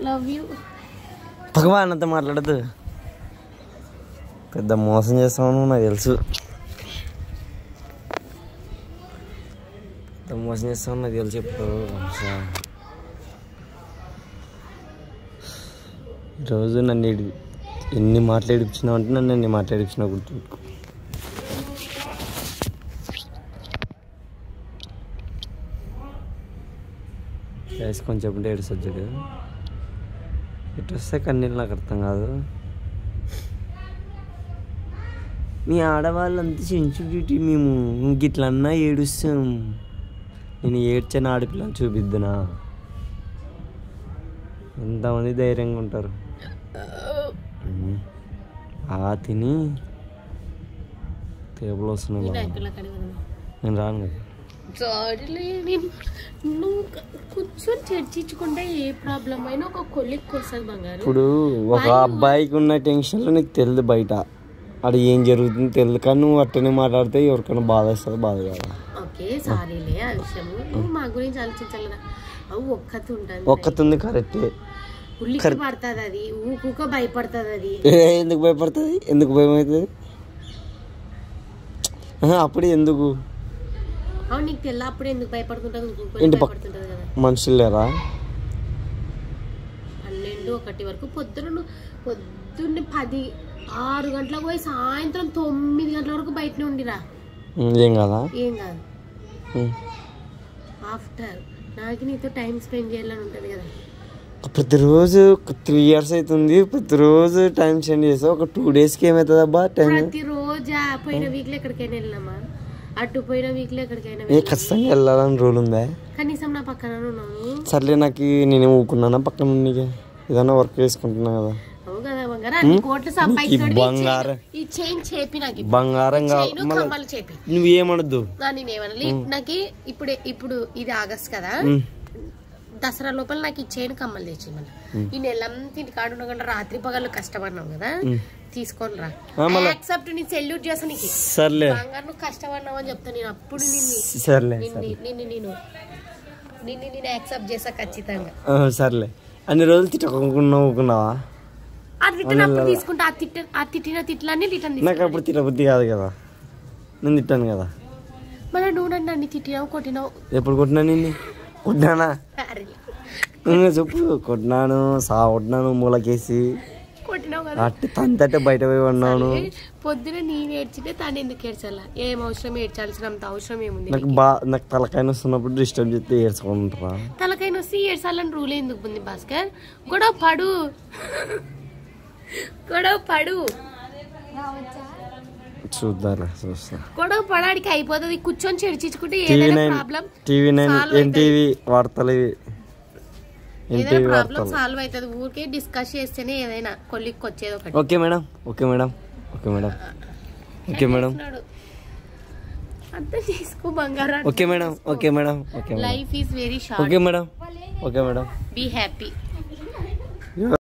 Love you. భగవాన్ అంతా మాట్లాడద్దు, పెద్ద మోసం చేస్తామని నాకు తెలుసు. పెద్ద మోసం చేస్తామని నాకు తెలుసు. ఇప్పుడు ఈరోజు నన్ను ఎన్ని మాట్లాడిపించినావు అంటే నన్ను ఎన్ని మాట్లాడిపించినా గుర్తుపెట్టుకో. వేసి కొంచెం చెప్పుంటే ఏడు సబ్జెక్టు ఎటు వస్తే కన్నీళ్ళు నాకు అర్థం కాదు. మీ ఆడవాళ్ళంతా సెన్సిటివిటీ, మేము ఇంకిట్లన్నా ఏడుస్తాం. నేను ఏడ్చని ఆడపిల్లని చూపిద్దునా? ఎంతమంది ధైర్యంగా ఉంటారు. తిని టేబుల్ వస్తున్నాయి. నేను రాను కదా. నువ్వు కూర్చొని చర్చించుకుంటే ఏ ప్రాబ్లం అయినా ఒక కొలిక్కి వస్తుంది బంగారు. ఇప్పుడు ఒక అబ్బాయికి ఉన్న టెన్షన్లో నీకు తెలియదు, బయట అక్కడ ఏం జరుగుతుందో తెలియదు. కానీ నువ్వు అట్టనే మాట్లాడితే ఎవరికైనా బాధ వస్తుంది, బాధ కాదు. ఓకే సారీలే ఆ విషయము. నువ్వు మా గురించి ఆలోచించాలి కదా. అవు ఒక్కతి ఉంటుంది, ఒక్కతుంది కరెక్టే. ఉల్లికి పడుతుంది అది, ఊక భయపడుతుంది అది. ఎందుకు భయపడుతుంది? ఎందుకు భయం అవుతుంది? అప్పుడే ఎందుకు? అవును నీకు తెల్ల అప్పుడే ఎందుకు భయపడుతుంటుంది కదా. మనుషులు లేరా? 12-1 వరకు పొద్దున్నే 6 గంటలకు పోయి సాయంత్రం 9 గంటల వరకు బయటనే ఉండిరా. ఏం కాదా? ఏం కాదు. ఆఫ్టర్ నాకు నీతో టైం స్పెండ్ చేయాలని ఉంటుంది కదా. ప్రతిరోజు 3 years అవుతుంది, ప్రతిరోజు టైం స్పెండ్ చేస్తావు. ఒక 2 daysకి ఏమవుతుంది అబ్బా టైం? ప్రతిరోజా? పోయిన వీక్లో ఎక్కడికైనా వెళ్ళినామా? అటు పోయిన వీక్లో ఎక్కడికైనా ఖచ్చితంగా వెళ్ళాలని రూల్ ఉందా? కనీసం నా పక్కన ఉన్నాను. సర్లే, నాకు నేను ఊకున్నానా పక్కన నీకు ఏదైనా వర్క్ చేసుకుంటున్నా కదా. బంగారం నువ్వేమనద్దు. నాకు ఇప్పుడు ఇది ఆగస్ట్ కదా, దసరా లోపల నాకు ఈ చైన్ కమ్మలు తెచ్చి మళ్ళీ ఈ నెలంతా ఇంటి కాడు ఉండకుండా రాత్రి పగళ్ళు కష్టపడినావు కదా, తీసుకొని రా. యాక్సెప్ట్ నీ సెల్యూట్ చేస్తా నీకు. సర్లే బంగారు నువ్వు కష్టపడినావు అని చెప్తా నేను. అప్పుడు నిన్ను యాక్సెప్ట్ చేస్తా ఖచ్చితంగా. సర్లే, అన్ని రోజులు తిట్టుకున్నావా? ఆ రిటర్న్ అప్పుడు తీసుకుంటా. ఆ తిట్టిన తిట్లన్నీ రిటర్న్. నాకు అప్పుడు తిట్టబుద్ధి కాదు కదా, నేను తిట్టాను కదా. మరి నువ్వు నన్ను తిట్టినావు, కొట్టినావు. ఎప్పుడు కొట్టినా? నిన్ను కొట్టినానా? చెప్పు. కొట్టినాను, కొట్టినాను, మూలకేసి అట్టి తంతటే బయట పోయి ఉన్నాను. పొద్దున నేను ఏడ్చితే తను ఎందుకు ఏడ్చాలా? ఏం అవసరం ఏడ్చాల్సినంత అవసరం ఏముంది? నాకు తలకాయ వస్తున్నప్పుడు డిస్టర్బ్ చేస్తే ఏడ్చుకుంటారా? తలకాయ వస్తే ఏడ్చాలని రూల్ ఎందుకు ఉంది భాస్కర్? గొడవ పడు చూద్దాం. గొడవ పడానికి అయిపోతుంది. కూర్చొని చర్చించుకుంటే ఏదైనా ప్రాబ్లం వార్తలు ఏదైనా ప్రాబ్లం సాల్వ్ అవుతుంది. ఊరికే డిస్కస్ చేస్తేనే ఏదైనా కొలిక్కి వచ్చేది ఒకటి. Okay madam, okay madam, okay madam, okay madam, అర్థం చేసుకో బంగారం. Okay madam, okay madam, okay. Life is very short. Okay madam, okay madam. Be happy.